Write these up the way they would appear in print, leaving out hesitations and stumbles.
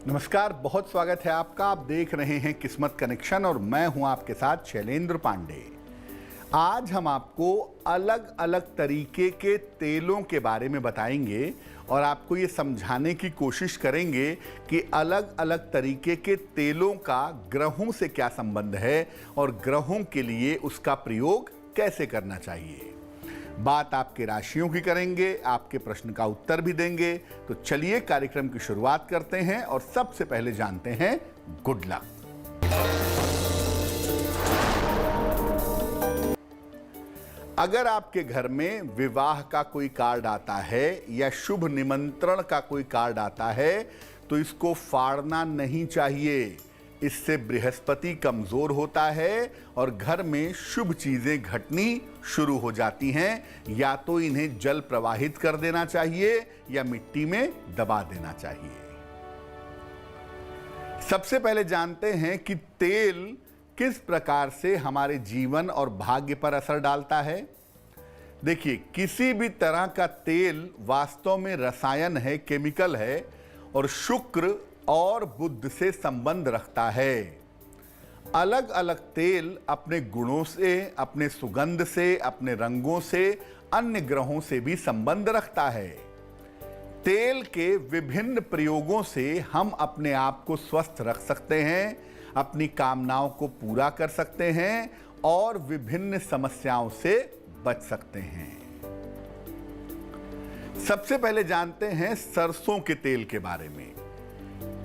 नमस्कार, बहुत स्वागत है आपका। आप देख रहे हैं किस्मत कनेक्शन और मैं हूं आपके साथ शैलेंद्र पांडे। आज हम आपको अलग अलग तरीके के तेलों के बारे में बताएंगे और आपको ये समझाने की कोशिश करेंगे कि अलग अलग तरीके के तेलों का ग्रहों से क्या संबंध है और ग्रहों के लिए उसका प्रयोग कैसे करना चाहिए। बात आपके राशियों की करेंगे, आपके प्रश्न का उत्तर भी देंगे। तो चलिए कार्यक्रम की शुरुआत करते हैं और सबसे पहले जानते हैं गुड लक। अगर आपके घर में विवाह का कोई कार्ड आता है या शुभ निमंत्रण का कोई कार्ड आता है तो इसको फाड़ना नहीं चाहिए। इससे बृहस्पति कमजोर होता है और घर में शुभ चीजें घटनी शुरू हो जाती हैं। या तो इन्हें जल प्रवाहित कर देना चाहिए या मिट्टी में दबा देना चाहिए। सबसे पहले जानते हैं कि तेल किस प्रकार से हमारे जीवन और भाग्य पर असर डालता है। देखिए, किसी भी तरह का तेल वास्तव में रसायन है, केमिकल है और शुक्र और बुध से संबंध रखता है। अलग अलग तेल अपने गुणों से, अपने सुगंध से, अपने रंगों से अन्य ग्रहों से भी संबंध रखता है। तेल के विभिन्न प्रयोगों से हम अपने आप को स्वस्थ रख सकते हैं, अपनी कामनाओं को पूरा कर सकते हैं और विभिन्न समस्याओं से बच सकते हैं। सबसे पहले जानते हैं सरसों के तेल के बारे में।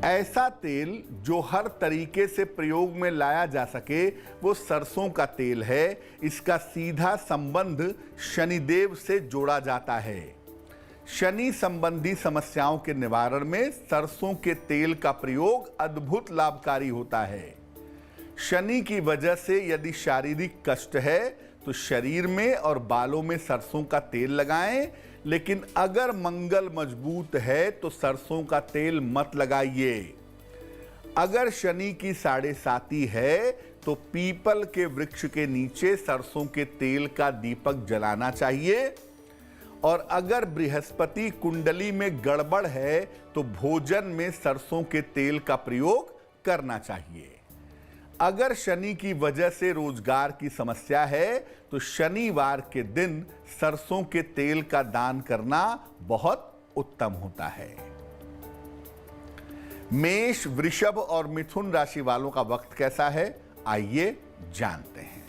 ऐसा तेल जो हर तरीके से प्रयोग में लाया जा सके वो सरसों का तेल है। इसका सीधा संबंध शनिदेव से जोड़ा जाता है। शनि संबंधी समस्याओं के निवारण में सरसों के तेल का प्रयोग अद्भुत लाभकारी होता है। शनि की वजह से यदि शारीरिक कष्ट है तो शरीर में और बालों में सरसों का तेल लगाएं, लेकिन अगर मंगल मजबूत है तो सरसों का तेल मत लगाइए। अगर शनि की 7.5 है तो पीपल के वृक्ष के नीचे सरसों के तेल का दीपक जलाना चाहिए। और अगर बृहस्पति कुंडली में गड़बड़ है तो भोजन में सरसों के तेल का प्रयोग करना चाहिए। अगर शनि की वजह से रोजगार की समस्या है तो शनिवार के दिन सरसों के तेल का दान करना बहुत उत्तम होता है। मेष, वृषभ और मिथुन राशि वालों का वक्त कैसा है, आइए जानते हैं।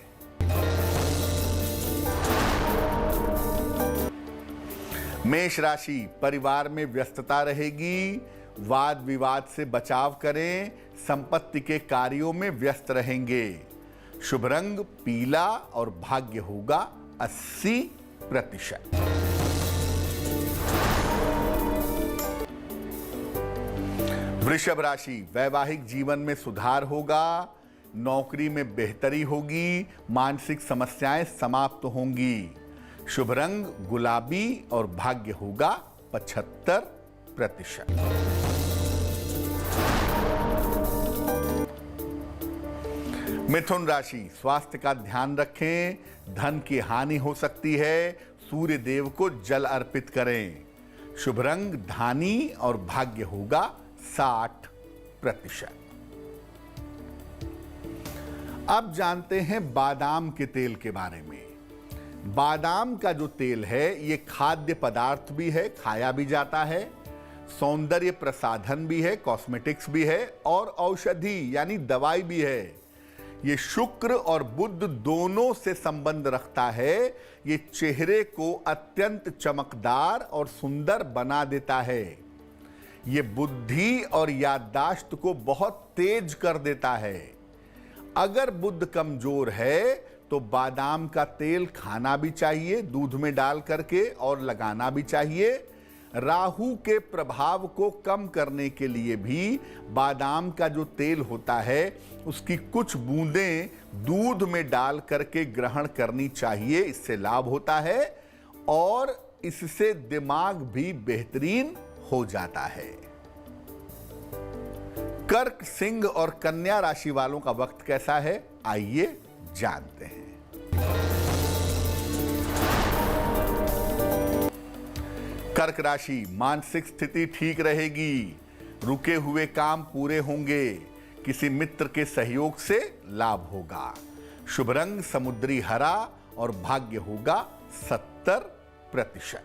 मेष राशि, परिवार में व्यस्तता रहेगी। वाद विवाद से बचाव करें। संपत्ति के कार्यों में व्यस्त रहेंगे। शुभ रंग पीला और भाग्य होगा 80%। वृषभ राशि, वैवाहिक जीवन में सुधार होगा। नौकरी में बेहतरी होगी। मानसिक समस्याएं समाप्त होंगी। शुभ रंग गुलाबी और भाग्य होगा 75%। मिथुन राशि, स्वास्थ्य का ध्यान रखें। धन की हानि हो सकती है। सूर्य देव को जल अर्पित करें। शुभ रंग धानी और भाग्य होगा 60%। अब जानते हैं बादाम के तेल के बारे में। बादाम का जो तेल है ये खाद्य पदार्थ भी है, खाया भी जाता है। सौंदर्य प्रसाधन भी है, कॉस्मेटिक्स भी है और औषधि यानी दवाई भी है। ये शुक्र और बुध दोनों से संबंध रखता है। ये चेहरे को अत्यंत चमकदार और सुंदर बना देता है। ये बुद्धि और याददाश्त को बहुत तेज कर देता है। अगर बुध कमजोर है तो बादाम का तेल खाना भी चाहिए, दूध में डाल करके, और लगाना भी चाहिए। राहु के प्रभाव को कम करने के लिए भी बादाम का जो तेल होता है उसकी कुछ बूंदें दूध में डाल करके ग्रहण करनी चाहिए। इससे लाभ होता है और इससे दिमाग भी बेहतरीन हो जाता है। कर्क, सिंह और कन्या राशि वालों का वक्त कैसा है, आइए जानते हैं। कर्क राशि, मानसिक स्थिति ठीक रहेगी। रुके हुए काम पूरे होंगे, किसी मित्र के सहयोग से लाभ होगा। शुभ रंग समुद्री हरा और भाग्य होगा 70%।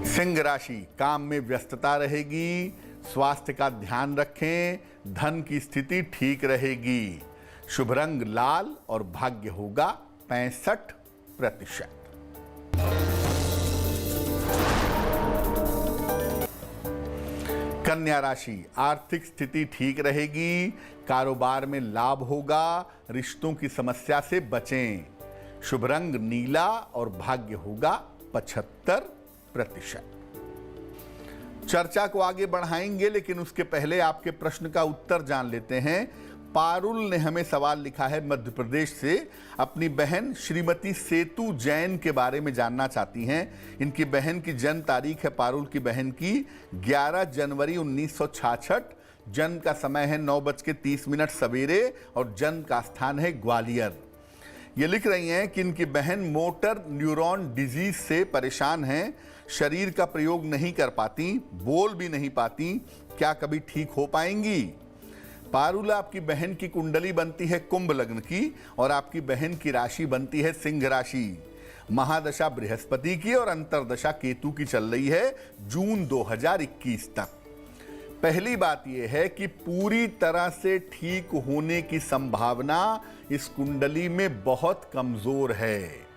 सिंह राशि, काम में व्यस्तता रहेगी, स्वास्थ्य का ध्यान रखें, धन की स्थिति ठीक रहेगी। शुभ रंग लाल और भाग्य होगा 65%। कन्या राशि, आर्थिक स्थिति ठीक रहेगी, कारोबार में लाभ होगा, रिश्तों की समस्या से बचें। शुभ रंग नीला और भाग्य होगा 75%। चर्चा को आगे बढ़ाएंगे, लेकिन उसके पहले आपके प्रश्न का उत्तर जान लेते हैं। पारुल ने हमें सवाल लिखा है मध्य प्रदेश से। अपनी बहन श्रीमती सेतु जैन के बारे में जानना चाहती हैं। इनकी बहन की जन्म तारीख है, पारुल की बहन की 11 जनवरी 1966। जन्म का समय है 9:30 सवेरे और जन्म का स्थान है ग्वालियर। ये लिख रही हैं कि इनकी बहन मोटर न्यूरॉन डिजीज से परेशान हैं, शरीर का प्रयोग नहीं कर पाती, बोल भी नहीं पाती, क्या कभी ठीक हो पाएंगी? पारुल, आपकी बहन की कुंडली बनती है कुंभ लग्न की और आपकी बहन की राशि बनती है सिंह राशि। महादशा बृहस्पति की और अंतरदशा केतु की चल रही है जून 2021 तक। पहली बात यह है कि पूरी तरह से ठीक होने की संभावना इस कुंडली में बहुत कमजोर है,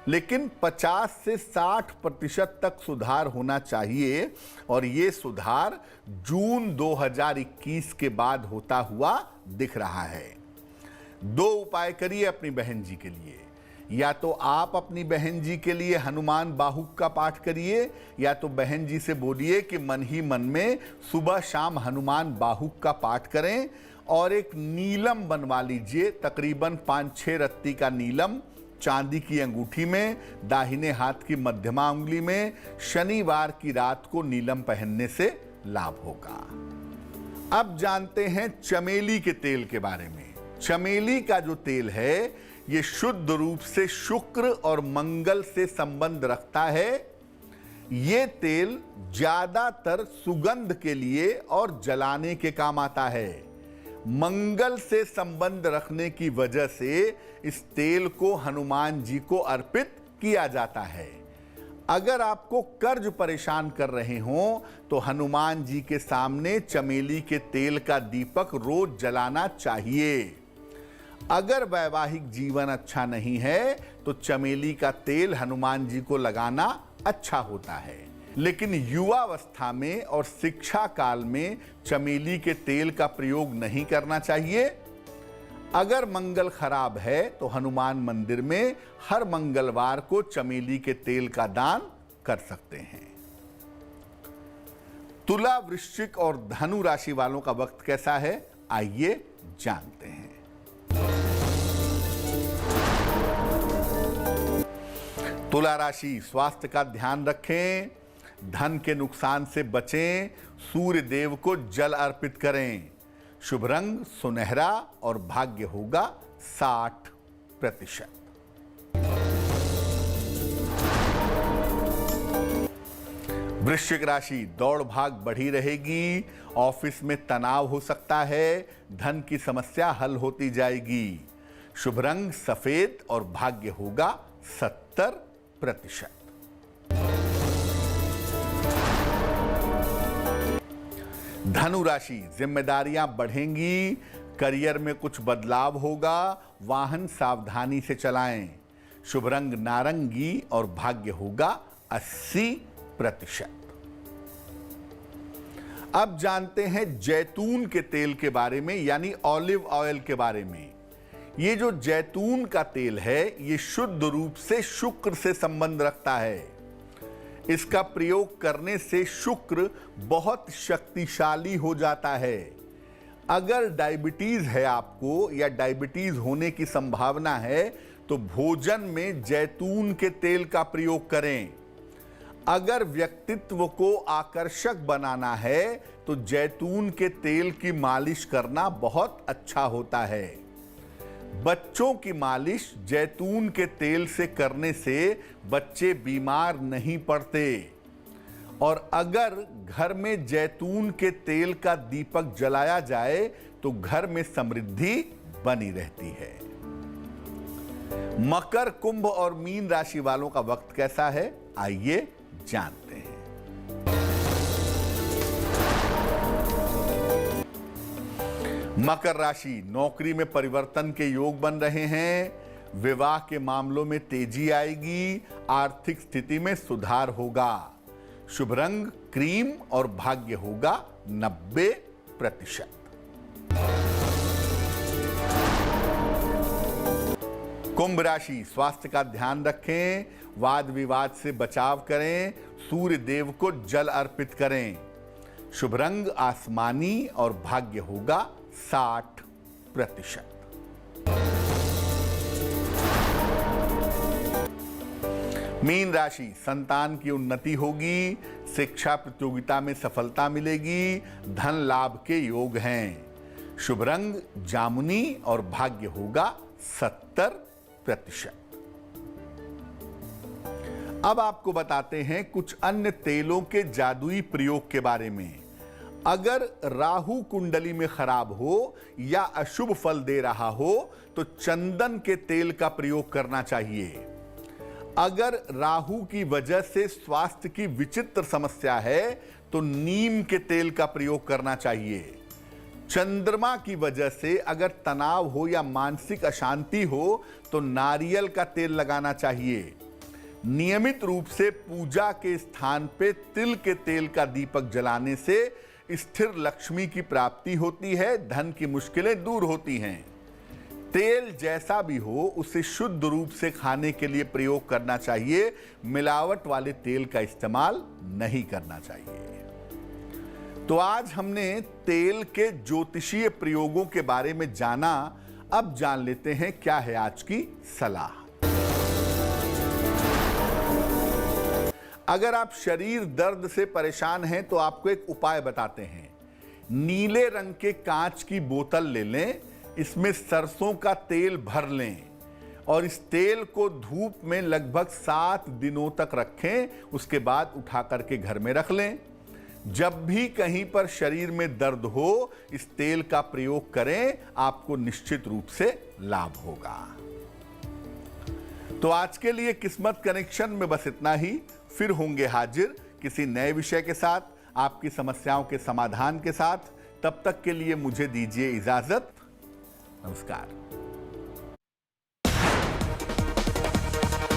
लेकिन 50 से 60% तक सुधार होना चाहिए और ये सुधार जून 2021 के बाद होता हुआ दिख रहा है। 2 उपाय करिए अपनी बहन जी के लिए। या तो आप अपनी बहन जी के लिए हनुमान बाहुक का पाठ करिए, या तो बहन जी से बोलिए कि मन ही मन में सुबह शाम हनुमान बाहुक का पाठ करें और एक नीलम बनवा लीजिए, तकरीबन 5-6 रत्ती का नीलम, चांदी की अंगूठी में, दाहिने हाथ की मध्यमा उंगली में। शनिवार की रात को नीलम पहनने से लाभ होगा। अब जानते हैं चमेली के तेल के बारे में। चमेली का जो तेल है ये शुद्ध रूप से शुक्र और मंगल से संबंध रखता है। ये तेल ज्यादातर सुगंध के लिए और जलाने के काम आता है। मंगल से संबंध रखने की वजह से इस तेल को हनुमान जी को अर्पित किया जाता है। अगर आपको कर्ज परेशान कर रहे हों तो हनुमान जी के सामने चमेली के तेल का दीपक रोज जलाना चाहिए। अगर वैवाहिक जीवन अच्छा नहीं है तो चमेली का तेल हनुमान जी को लगाना अच्छा होता है, लेकिन युवावस्था में और शिक्षा काल में चमेली के तेल का प्रयोग नहीं करना चाहिए। अगर मंगल खराब है तो हनुमान मंदिर में हर मंगलवार को चमेली के तेल का दान कर सकते हैं। तुला, वृश्चिक और धनु राशि वालों का वक्त कैसा है, आइए जानते हैं। तुला राशि, स्वास्थ्य का ध्यान रखें, धन के नुकसान से बचें, सूर्य देव को जल अर्पित करें। शुभ रंग सुनहरा और भाग्य होगा 60%। वृश्चिक राशि, दौड़ भाग बढ़ी रहेगी, ऑफिस में तनाव हो सकता है, धन की समस्या हल होती जाएगी। शुभ रंग सफेद और भाग्य होगा 70%। धनु राशि, जिम्मेदारियां बढ़ेंगी, करियर में कुछ बदलाव होगा, वाहन सावधानी से चलाएं। शुभ रंग नारंगी और भाग्य होगा 80%। अब जानते हैं जैतून के तेल के बारे में, यानी ऑलिव ऑयल के बारे में। ये जो जैतून का तेल है ये शुद्ध रूप से शुक्र से संबंध रखता है। इसका प्रयोग करने से शुक्र बहुत शक्तिशाली हो जाता है। अगर डायबिटीज है आपको या डायबिटीज होने की संभावना है तो भोजन में जैतून के तेल का प्रयोग करें। अगर व्यक्तित्व को आकर्षक बनाना है तो जैतून के तेल की मालिश करना बहुत अच्छा होता है। बच्चों की मालिश जैतून के तेल से करने से बच्चे बीमार नहीं पड़ते और अगर घर में जैतून के तेल का दीपक जलाया जाए तो घर में समृद्धि बनी रहती है। मकर, कुंभ और मीन राशि वालों का वक्त कैसा है, आइए जानते हैं। मकर राशि, नौकरी में परिवर्तन के योग बन रहे हैं, विवाह के मामलों में तेजी आएगी, आर्थिक स्थिति में सुधार होगा। शुभ रंग क्रीम और भाग्य होगा 90%। कुंभ राशि, स्वास्थ्य का ध्यान रखें, वाद विवाद से बचाव करें, सूर्य देव को जल अर्पित करें। शुभ रंग आसमानी और भाग्य होगा 60%। मीन राशि, संतान की उन्नति होगी, शिक्षा प्रतियोगिता में सफलता मिलेगी, धन लाभ के योग हैं। शुभ रंग जामुनी और भाग्य होगा 70%। अब आपको बताते हैं कुछ अन्य तेलों के जादुई प्रयोग के बारे में। अगर राहु कुंडली में खराब हो या अशुभ फल दे रहा हो तो चंदन के तेल का प्रयोग करना चाहिए। अगर राहु की वजह से स्वास्थ्य की विचित्र समस्या है तो नीम के तेल का प्रयोग करना चाहिए। चंद्रमा की वजह से अगर तनाव हो या मानसिक अशांति हो तो नारियल का तेल लगाना चाहिए। नियमित रूप से पूजा के स्थान पे तिल के तेल का दीपक जलाने से स्थिर लक्ष्मी की प्राप्ति होती है, धन की मुश्किलें दूर होती हैं। तेल जैसा भी हो उसे शुद्ध रूप से खाने के लिए प्रयोग करना चाहिए, मिलावट वाले तेल का इस्तेमाल नहीं करना चाहिए। तो आज हमने तेल के ज्योतिषीय प्रयोगों के बारे में जाना। अब जान लेते हैं क्या है आज की सलाह। अगर आप शरीर दर्द से परेशान हैं तो आपको एक उपाय बताते हैं। नीले रंग के कांच की बोतल ले लें, इसमें सरसों का तेल भर लें और इस तेल को धूप में लगभग 7 दिनों तक रखें। उसके बाद उठा करके घर में रख लें। जब भी कहीं पर शरीर में दर्द हो इस तेल का प्रयोग करें, आपको निश्चित रूप से लाभ होगा। तो आज के लिए किस्मत कनेक्शन में बस इतना ही। फिर होंगे हाजिर किसी नए विषय के साथ, आपकी समस्याओं के समाधान के साथ। तब तक के लिए मुझे दीजिए इजाजत। नमस्कार।